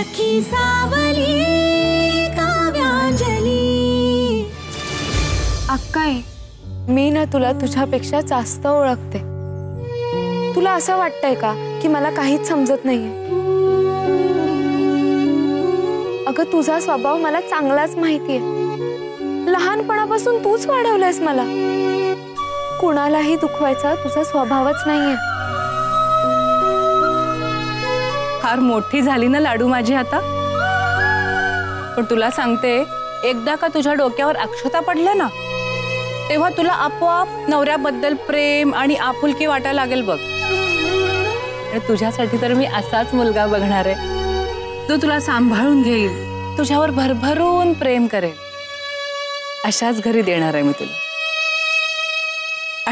सखी सावली काव्यांजली। अक्काई, मी ना तुला तुझ्यापेक्षा जास्त ओळखते। तुला असं वाटतंय का की मला काहीच समजत नाहीये? अगं तुझा स्वभाव मला चांगलाच माहितीये। लहानपणापासून तूच वाढवलंयस मला। कुणालाही दुखवायचा तुझा स्वभावच नाहीये। फार मोठी झाली ना लाडू माझी आता। पण तुला सांगते, एकदा का तुझ्या डोक्यावर अक्षता पडल्या ना, तेव्हा तुला आपोआप नवऱ्याबद्दल प्रेम आणि आपुलकी वाटायला लागेल बघ। आणि तुझ्यासाठी तर मी असाच मुलगा बघणार आहे, जो तुला सांभाळून घेईल, तुझ्यावर भरभरून प्रेम करेल। अशाच घरी देणार आहे मी तुला।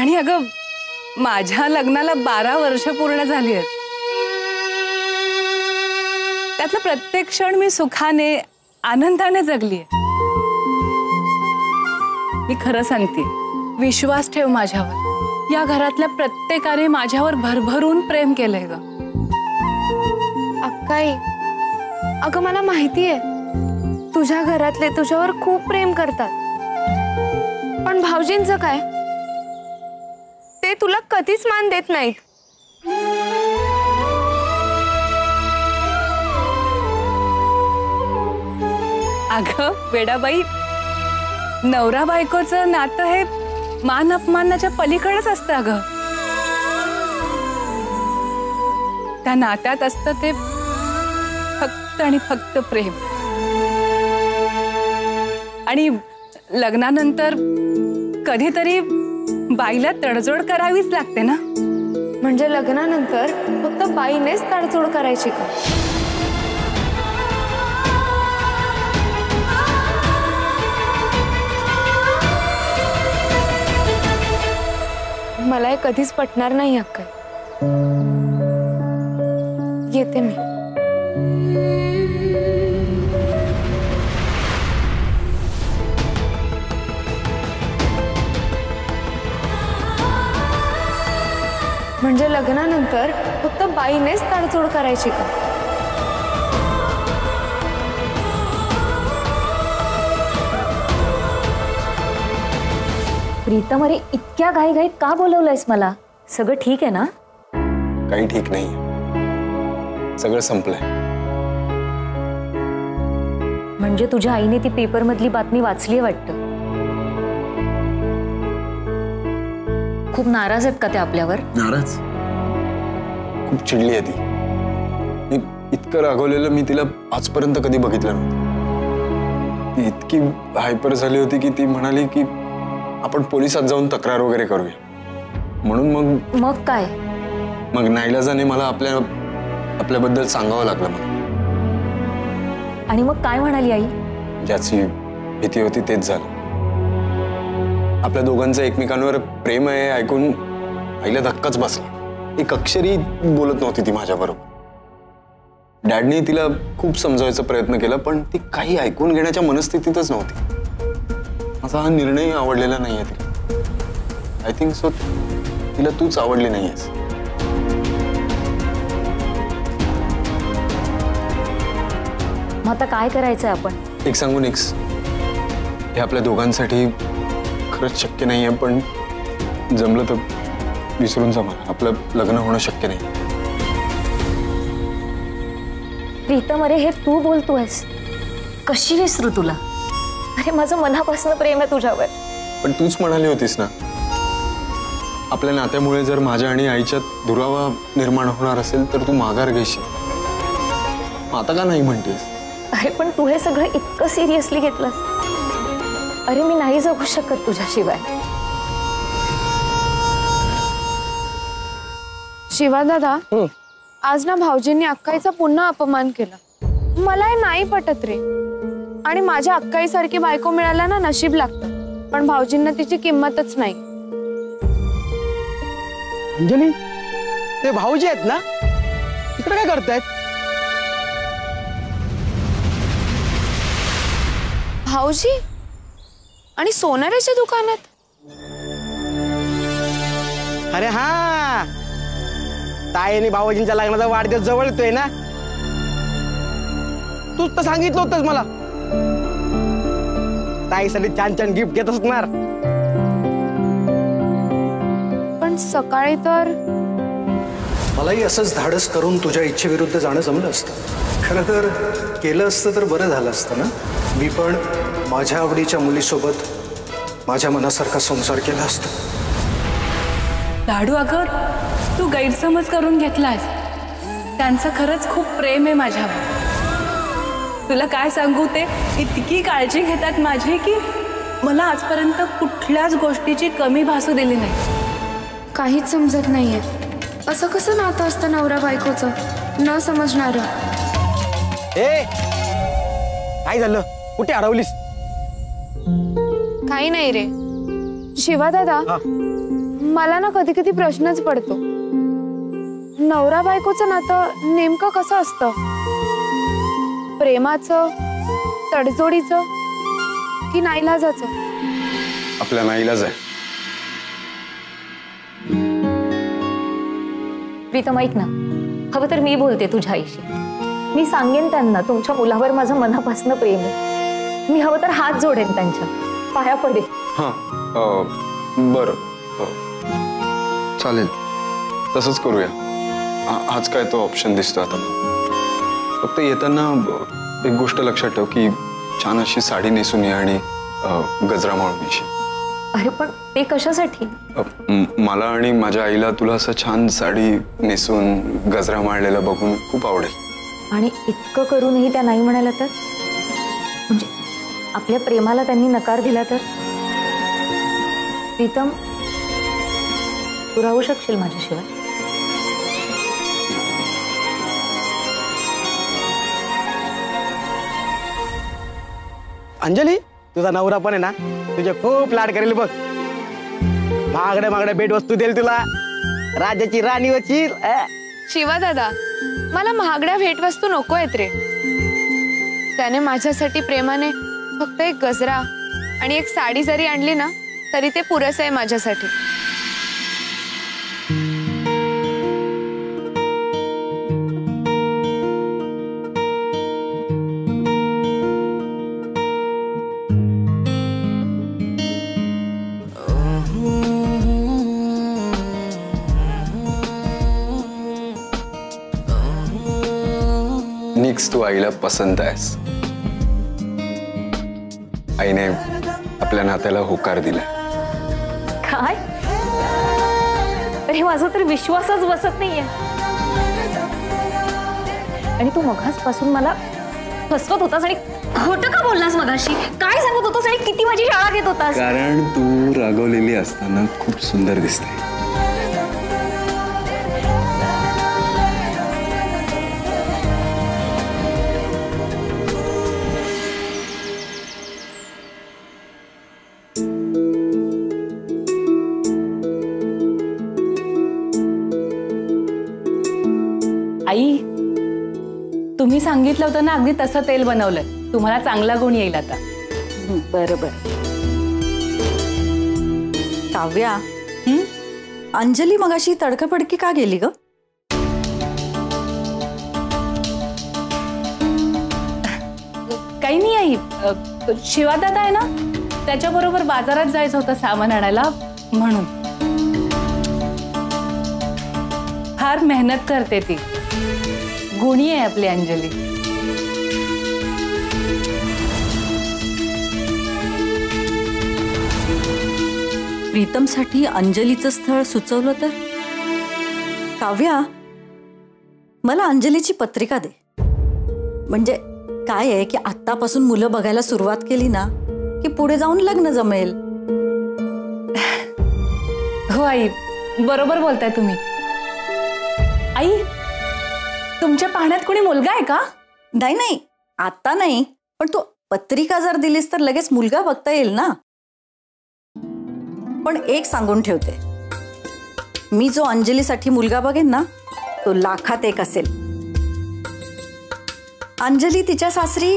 आणि अगं, माझ्या लग्नाला 12 वर्ष पूर्ण झाली आहेत। त्यातला प्रत्येक क्षण मी सुखाने आनंदाने जगली आहे। मी खरं सांगते, विश्वास ठेव माझ्यावर। या घरातल्या प्रत्येकाने माझ्यावर भरभरून प्रेम केलंय ग। अक्काई, अगं मला माहितीये तुझ्या घरातले तुझ्यावर खूप प्रेम करतात। पण भाऊजींचं काय? ते तुला कधीच मान देत नाहीत। अगं वेडाबाई, नवरा बायकोचं नातं हे मान अपमानाच्या पलीकडेच असतं अगं। त्या नात्यात असतं ते फक्त आणि फक्त प्रेम। आणि लग्नानंतर कधीतरी बाईला तडजोड करावीच लागते ना। म्हणजे लग्नानंतर फक्त बाईनेच तडजोड करायची का? मला हे कधीच पटणार नाही अक्का। येते मी। म्हणजे लग्नानंतर फक्त बाईनेच तडजोड करायची का? प्रीतम, अरे इतक्या घाईघाईत का बोलवलंयस मला? सगळं ठीक आहे ना? काही ठीक नाही, सगळं संपलंय। म्हणजे तुझ्या आईने ती पेपर मधली बातमी वाचली वाटतं। खूप नाराज आहेत का ते आपल्यावर? नाराज? खूप चिडली आहे ती। मी इतकं रागवलेलं मी तिला आजपर्यंत कधी बघितलं नव्हतं। ती इतकी हायपर झाली होती की ती म्हणाली की आपण पोलिसात जाऊन तक्रार वगैरे करूया। म्हणून मग काय? मग नाईलाजाने मला आपल्याबद्दल सांगावं लागलं मला। आणि मग काय म्हणाली आई? ज्याची भीती होती तेच झालं। आपल्या दोघांचं एकमेकांवर प्रेम आहे ऐकून आईला धक्काच बसला। एक अक्षरी बोलत नव्हती ती माझ्याबरोबर। डॅडने तिला खूप समजावायचा प्रयत्न केला, पण ती काही ऐकून घेण्याच्या मनस्थितीतच नव्हती। माझा हा निर्णय आवडलेला नाहीये तिला। आय थिंक सो तिला तूच आवडली नाहीयेस। मग आता काय करायचंय आपण? एक सांगून एक, हे आपल्या दोघांसाठी खरंच शक्य नाहीये, पण जमलं तर विसरून जा मला। आपलं लग्न होणं शक्य नाही। प्रीतम, अरे हे तू बोलतोयस, कशी विसरू तुला? अरे माझं मनापासून प्रेम आहे तुझ्यावर। पण तूच म्हणाली होतीस ना, आपल्या नात्यामुळे जर माझ्या आणि आईच्यात दुरावा निर्माण होणार असेल तर तू माघार घेशील। आता का नाही म्हणतेस? अरे पण तू हे सगळं इतकं सिरियसली घेतलंस? अरे मी नाही जगू शकत तुझ्याशिवाय। शिवा दादा, आज ना भाऊजींनी अक्काईचा पुन्हा अपमान केला। मला हे नाही पटत रे। आणि माझ्या अक्काईसारखी बायको मिळायला ना नशीब लागतं, पण भाऊजींना तिची किंमतच नाही। अंजली, ते भाऊजी आहेत ना, इकडे काय करतायत? भाऊजी आणि सोनाराच्या दुकानात? अरे हा, ताई आणि भाऊजींच्या लग्नाचा वाढदिवस जवळ येतोय ना, तूच तर सांगितलं होतंस मला ताईसाठी छान छान गिफ्ट घेत असणार. पण सकाळी तर मलाही असंच धाडस करून तुझ्या इच्छेविरुद्ध जाणं जमलं असतं. खरं तर केलं असतं तर बरं झालं असतं ना. मी पण माझ्या आवडीच्या मुलीसोबत माझ्या मनासारखा संसार केला असता. लाडू, अगं तू गैरसमज करून घेतलास. त्यांचं खरंच खूप प्रेम आहे माझ्यावर. तुला काय सांगू, ते इतकी काळजी घेतात माझी की मला आजपर्यंत कुठल्याच गोष्टीची कमी भासू दिली नाही. काहीच समजत नाहीये. असं कसं नातं असतं नवरा बायकोचं, न समजणार. ए काय झालं, कुठे हरवलीस? काही नाही रे शिवा दादा. मला ना कधी कधी प्रश्नच पडतो, नवरा बायकोचं नातं नेमकं कसं असतं? प्रेमाचं, तडजोडीचं की नाईलाजाचं? आपल्या नाईलाज आहे. प्रीतम ऐक ना, हवं तर मी बोलते तुझ्या आईशी. मी सांगेन त्यांना तुमच्या मुलावर माझं मनापासून प्रेम आहे. मी हवं तर हात जोडेन, त्यांच्या पाया पडेल. हां बरं, चालेल, तसंच करूया. आज काय तो ऑप्शन दिसतो आता. फक्त येताना एक गोष्ट लक्षात ठेव की छान अशी साडी नेसून ये आणि गजरा माळून येशील. अरे पण ते कशासाठी? मला आणि माझ्या आईला तुला असं छान साडी नेसून गजरा माळलेला बघून खूप आवडेल. आणि इतकं करूनही त्या नाही म्हणाला तर? म्हणजे आपल्या प्रेमाला त्यांनी नकार दिला तर? प्रीतम, तू राहू शकशील माझ्याशिवाय? अंजली, तुझा नवरा पण आहे ना, तुझे खूप लाड करेल बघ. महागड्या महागड्या भेट वस्तू देईल तुला, राजाची राणी होशील. शिवा दादा, मला महागड्या भेटवस्तू नको आहेत रे. त्याने माझ्यासाठी प्रेमाने फक्त एक गजरा आणि एक साडी जरी आणली ना तरी ते पुरेसं आहे माझ्यासाठी. निक्स, तू आईला पसंत आहेस. आईने आपल्या नात्याला होकार दिला. काय? अरे माझा तर विश्वासच बसत नाहीये. आणि तू मगासपासून मला फसवत होतास आणि खोटं का बोललास मगाशी? काय सांगत होतास आणि किती माझी शाळा घेत होतास? कारण तू रागवलेली असताना खूप सुंदर दिसते. आई, तुम्ही सांगितलं होतं ना, अगदी तसं तेल बनवलंय. तुम्हाला चांगला गुण येईल आता. बरोबर. काव्या, अंजली मगाशी तडकाफडकी का गेली ग? काही नाही आई, शिवादादा आहे ना, त्याच्याबरोबर बाजारात जायचं होतं सामान आणायला, म्हणून. फार मेहनत करते ती. गुणी आहे आपली अंजली. प्रीतमसाठी अंजलीचं स्थळ सुचवलं तर? काव्या, मला अंजलीची पत्रिका दे. म्हणजे काय आहे की आत्तापासून मुलं बघायला सुरुवात केली ना की पुढे जाऊन लग्न जमेल. हो आई, बरोबर बोलताय तुम्ही. आई, तुमच्या पाहण्यात कोणी मुलगा आहे का? नाही नाही, आता नाही, पण तू पत्रिका जर दिलीस तर लगेच मुलगा बघता येईल ना. पण एक सांगून ठेवते, मी जो अंजलीसाठी मुलगा बघेन ना तो लाखात एक असेल. अंजली तिच्या सासरी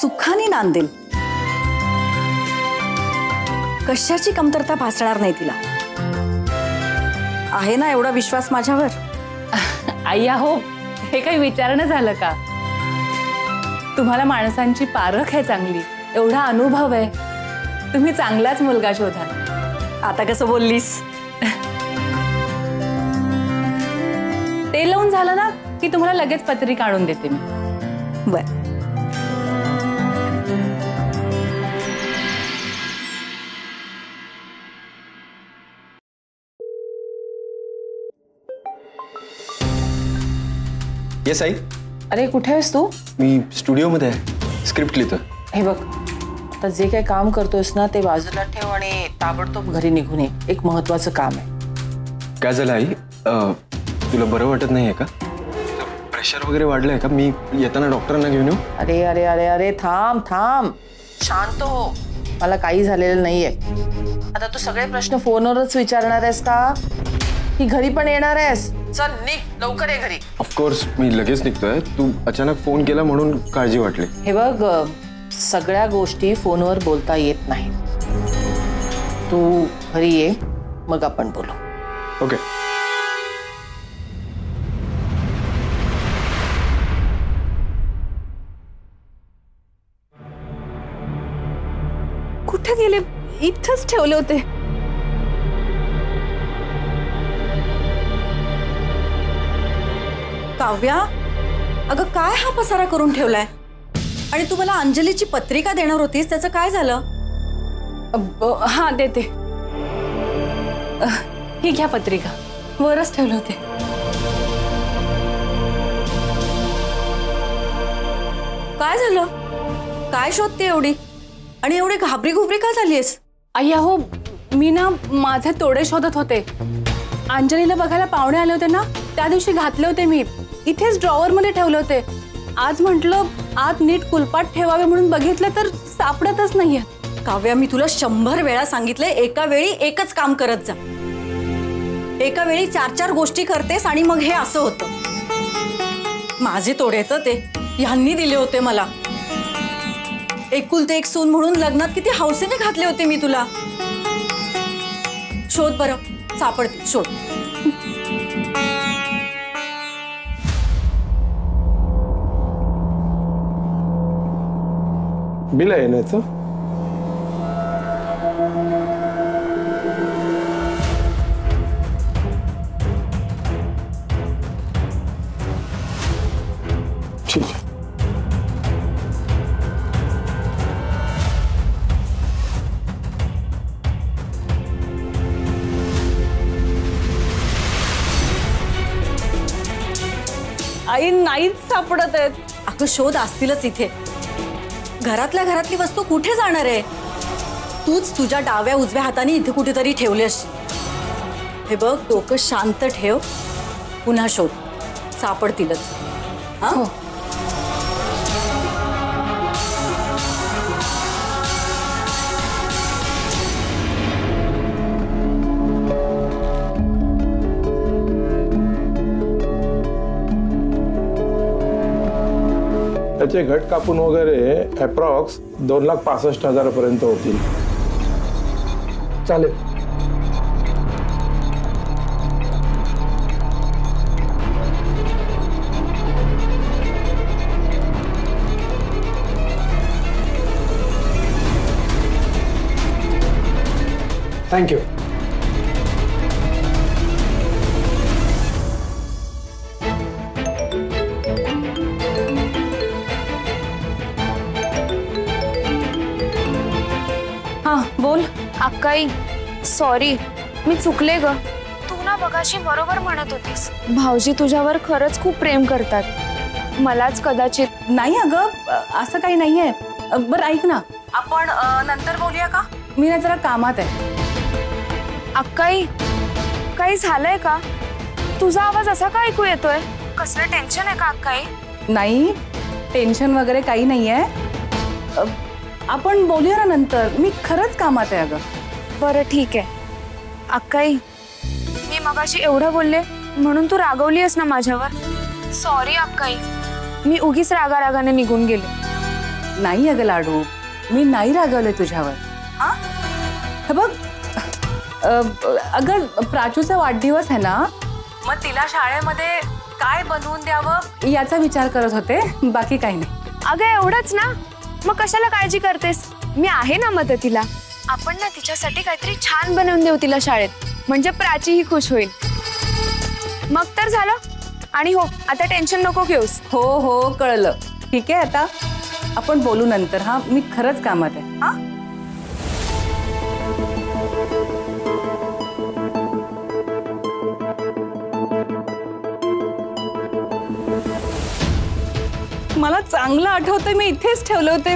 सुखाने नांदेल. कशाची कमतरता भासणार नाही तिला. आहे ना एवढा विश्वास माझ्यावर? आई, हो, हे काही विचारणं झालं का? तुम्हाला माणसांची पारख आहे चांगली, एवढा अनुभव आहे, तुम्ही चांगलाच मुलगा शोधाल. आता कसं बोललीस? ते लावून झालं ना की तुम्हाला लगेच पत्रिका आणून देते मी. बर. Yes I. अरे कुठे आहेस तू? मी स्टुडिओमध्ये आहे, स्क्रिप्ट लिहितोय. हे बघ, आता जे काही काम करतोयस ना ते बाजूला ठेव आणि ताबडतोब घरी निघून ये. एक महत्वाचं काम आहे. काय झालं आई? तुला बरं वाटत नाहीये का? प्रेशर वगैरे वाढलंय का? मी येताना डॉक्टरांना घेऊन येऊ? अरे अरे अरे अरे थांब थांब, शांत हो. मला काही झालेलं नाहीये. आता तू सगळे प्रश्न फोनवरच विचारणार आहेस का की घरी पण येणार आहेस? चल निघ, लवकर ये घरी. ऑफकोर्स मी लगेच निघतोय. तू अचानक फोन केला म्हणून काळजी वाटली. हे बघ, सगळ्या गोष्टी फोनवर बोलता येत नाही. तू घरी ये, मग आपण बोलू. ओके. कुठे गेले? इथंच ठेवले होते. काव्या, अगं काय हा पसारा करून ठेवलाय? आणि तू मला अंजलीची पत्रिका देणार होतीस, त्याचं काय झालं? हा देते. ही घ्या पत्रिका, वरच ठेवले होते. काय झालं? काय शोधते एवढी? आणि एवढी घाबरी घुबरी का झालीस? अय्या हो, मी ना माझे तोडे शोधत होते. अंजलीला बघायला पाहुणे आले होते ना, त्या दिवशी घातले होते मी. इथेच ड्रॉवर मध्ये ठेवले होते. आज म्हटलं आत नीट कुलपाट ठेवावे म्हणून बघितलं तर सापडतच नाहीये. काव्या, मी तुला 100 वेळा सांगितलंय, एका वेळी एकच काम करत जा. एका वेळी 4 गोष्टी करतेस आणि मग हे असं होतं. माझे तोडे तर ते ह्यांनी दिले होते मला. एकुलते एक सून म्हणून लग्नात किती हौसेने घातले होते मी तुला. शोध बरं, सापडते, शोध. बिल आहे ना याचं? ठीक आहे. आई नाहीच सापडत आहेत. अगं शोध असतीलच इथे. घरातल्या घरातली वस्तू कुठे जाणार आहे? तूच तुझ्या डाव्या उजव्या हाताने इथे कुठेतरी ठेवली असशील. हे बघ, डोकं शांत ठेव, पुन्हा शोध, सापडतीलच. हा? त्याचे घट कापून वगैरे अप्रॉक्स 2,65,000 पर्यंत होतील. चालेल. थँक्यू. बोल. अक्काई, सॉरी, मी चुकले ग. तू ना बघाशी बरोबर म्हणत होतीस. भाऊजी तुझ्यावर खरंच खूप प्रेम करतात. मलाच कदाचित. नाही अगं, असं काही नाहीये. बरं ऐक ना, आपण नंतर बोलूया का? मी ना जरा कामात आहे. अक्काई, काही झालंय का? तुझा आवाज असा का ऐकू येतोय? कसलं टेन्शन आहे का अक्काई? नाही, टेन्शन वगैरे काही नाहीये. आपण बोलूया ना नंतर. मी खरंच कामात आहे अगं. बरं ठीक आहे. अक्काई, मी मगाशी एवढं बोलले म्हणून तू रागवली आहेस ना माझ्यावर? सॉरी अक्काई, मी उगीच रागारागाने निघून गेले. नाही अगं लाडू, मी नाही रागवले तुझ्यावर. हा हे बघ, अगं प्राचूचा वाढदिवस आहे ना, मग तिला शाळेमध्ये काय बनवून द्यावं याचा विचार करत होते, बाकी काही नाही. अगं एवढंच ना, मग कशाला काळजी करतेस? मी आहे ना मदतीला. आपण ना तिच्यासाठी काहीतरी छान बनवून देऊ तिला शाळेत, म्हणजे प्राचीही खुश होईल. मग तर झालं. आणि हो, आता टेन्शन नको घेऊस. हो हो कळलं. ठीक आहे, आता आपण बोलू नंतर. हा, मी खरंच कामात आहे. हा, मला चांगलं आठवतंय, मी इथेच ठेवले होते.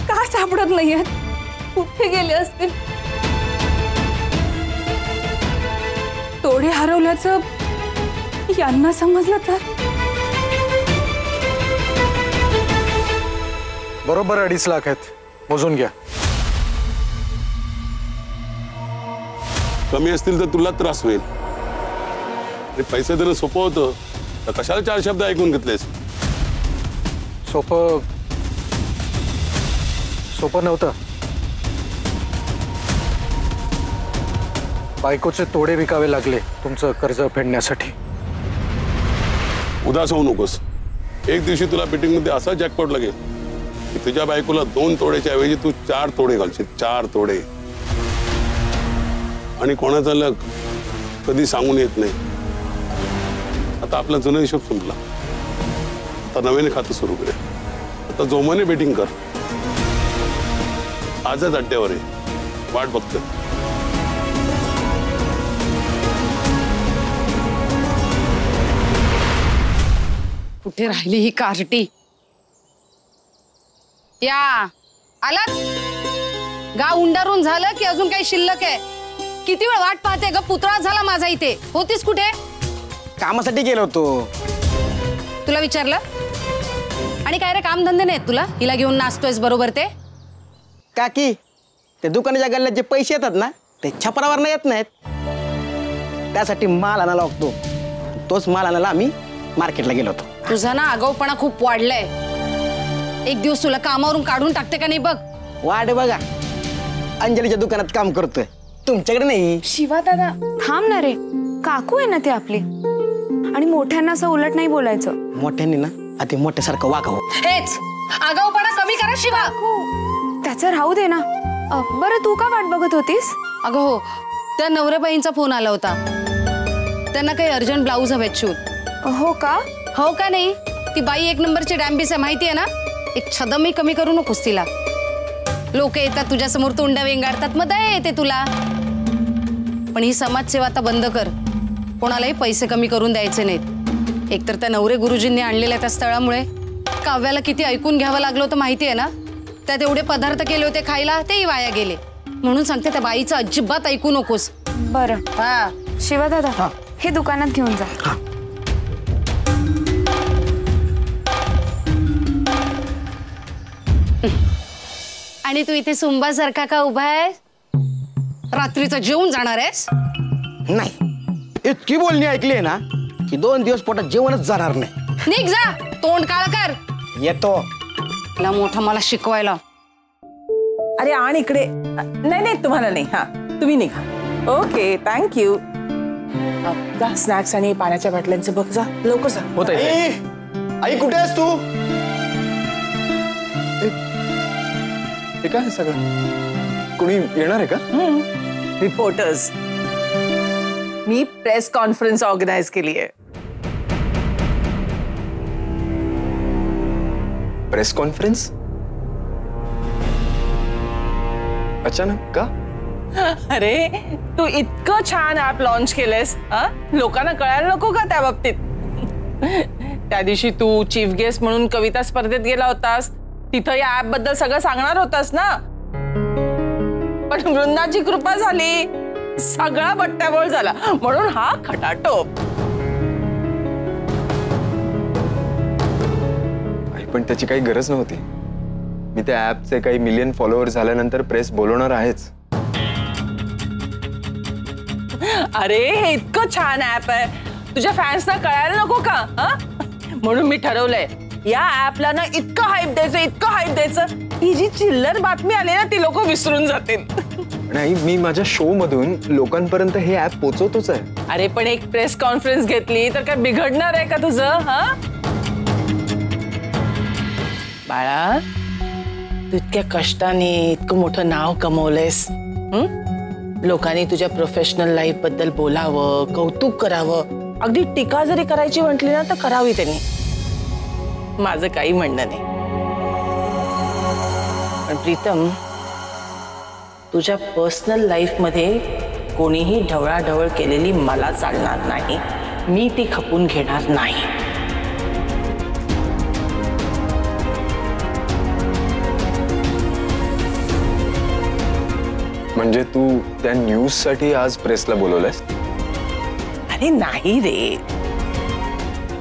का सापडत नाहीयेत? कुठे गेले असतील? तोडे हरवल्याचं यांना समजलं तर? बरोबर 2.5 लाख आहेत, मोजून घ्या. कमी असतील तर तुला त्रास होईल. आणि पैसे देणं सोपं होतं तर कशाला 4 शब्द ऐकून घेतलेस? सोपं नव्हतं. बायकोचे तोडे विकावे लागले तुमचं कर्ज फेडण्यासाठी. उदास होऊ नकोस. एक दिवशी तुला मीटिंगमध्ये असा जॅकपॉट लागेल की तुझ्या बायकोला 2 तोड्याच्या ऐवजी तू 4 तोडे घालशील. 4 तोडे. आणि कोणाचा लग कधी सांगून येत नाही. आता आपला जुना हिशोब संपला. आता नव्याने खातं सुरू करे. आता जोमाने बेटिंग कर. आजच अड्ड्यावर आहे. वाट बघतोय. कुठे राहिली ही कार्टी? या आलात? गाव उंडारून झालं की अजून काही शिल्लक आहे? किती वेळ वाट पाहते ग? पुतळा झाला माझा इथे. होतीस कुठे? कामासाठी गेलो होतो. तुला विचारलं? आणि काय रे, कामधंदे नाहीत तुला? हिला घेऊन नाचतोयस बरोबर ते? काकी, ते दुकानाच्या गल्ल्यात जे पैसे येतात ना, ते छपरावर येत नाहीत. त्यासाठी माल आणायला लागतो. तोच माल आणायला आम्ही मार्केटला गेलो होतो. तुझा ना आगाऊपणा खूप वाढलाय. एक दिवस तुला कामावरून काढून टाकते का नाही बघ. वाढ बघा, अंजलीच्या दुकानात काम करतोय, तुमच्याकडे नाही. शिवा दादा थांब ना रे, काकू आहे ना ती आपली. आणि मोठ्यांना असं उलट नाही बोलायचं. मोठ्यांनी ना अति मोठ्यासारखं वागावं. हेच आगाऊपणा कमी करा शिवा. त्याचं राहू दे ना. बरं तू का वाट बघत होतीस? अगं हो, त्या नवऱ्याबाईंचा फोन आला होता. त्यांना काही अर्जंट ब्लाऊज हवेत शिवून. हो का? हो का नाही? ती बाई 1 नंबरची डॅम्बिस आहे माहिती आहे ना. एक छदमही कमी करू नकोस तिला. लोक येतात तुझ्या समोर तोंड वेंगाडतात, मग दया येते तुला. पण ही समाजसेवा आता बंद कर. कोणालाही पैसे कमी करून द्यायचे नाहीत. एकतर त्या नवरे गुरुजींनी आणलेल्या त्या स्थळामुळे काव्याला किती ऐकून घ्यावं लागलं होतं माहिती आहे ना. त्यात एवढे पदार्थ केले होते खायला, तेही वाया गेले. म्हणून सांगते त्या बाईचं अजिबात ऐकू नकोस. बरं. हा शिवा दादा, हे दुकानात घेऊन जा. आणि तू इथे सुंबासारखा का उभा आहे? रात्रीचं जेवून जाणार आहेस? नाही, इतकी बोलणी ऐकली आहे ना की 2 दिवस पोटात जेवणच जाणार नाही. निघ जा, तोंड काळ कर. येतो. ला मोठा मला शिकवायला. अरे आण इकडे. नाही नाही तुम्हाला नाही. हा तुम्ही निघा. Okay thank you. जा स्नॅक्स आणि पाण्याच्या बाटल्यांचं बघ. जा लवकर जा. होत आहे. आई कुठे आहेस तू? हे काय सगळं? कोणी येणार आहे का? रिपोर्टर्स. मी प्रेस कॉन्फरन्स ऑर्गनाइज केली आहे. Press conference? अचानक का? अरे तू इतकं छान ऍप लॉन्च केलंयस, लोकांना कळायला नको का त्या बाबतीत? त्या दिवशी तू चीफ गेस्ट म्हणून कविता स्पर्धेत गेला होतास. तिथं या ऍप बद्दल सगळं सांगणार होतास ना. पण वृंदाची कृपा झाली, सगळा बट्ट्याबोळ झाला. म्हणून हा खटाटोप. पण त्याची काही गरज नव्हती. मी त्या ऍपचे काही मिलियन फॉलोअर झाल्यानंतर प्रेस बोलवणार आहेच. अरे हे इतकं छान ऍप आहे, तुझ्या फॅन्सना कळायला नको का? म्हणून मी ठरवलंय या ऍपला ना इतकं हाईप द्यायचं, इतकं हाईप द्यायचं, ही जी चिल्लर बातमी आली ना ती लोक विसरून जातील. नाही, मी माझ्या शो मधून लोकांपर्यंत हे ऍप पोहोचवतोच आहे. अरे पण एक प्रेस कॉन्फरन्स घेतली तर काय बिघडणार आहे का तुझं? बाळा, तू इतक्या कष्टाने इतकं मोठं नाव कमवलंयस. लोकांनी तुझ्या प्रोफेशनल लाईफ बद्दल बोलावं, कौतुक करावं, अगदी टीका जरी करायची म्हटली ना तर करावी त्यांनी. माझं काही म्हणणं नाही. पण प्रीतम, तुझ्या पर्सनल लाईफमध्ये कोणीही ढवळाढवळ केलेली मला चालणार नाही. मी ती खपून घेणार नाही. म्हणजे तू त्या न्यूज साठी आज प्रेसला बोलवलंयस? अरे नाही रे,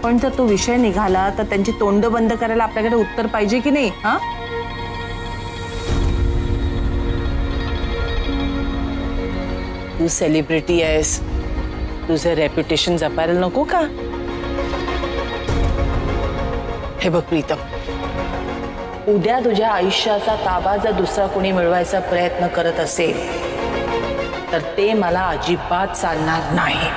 पण जर तो विषय निघाला तर त्यांची तोंड बंद करायला आपल्याकडे उत्तर पाहिजे की नाही? हा, तू सेलिब्रिटी आहेस, तुझे रेप्युटेशन जपायला नको का? हे बघ प्रीतम, उद्या तुझ्या आयुष्याचा ताबा जर दुसरा कोणी मिळवायचा प्रयत्न करत असेल तर ते मला अजिबात चालणार नाही.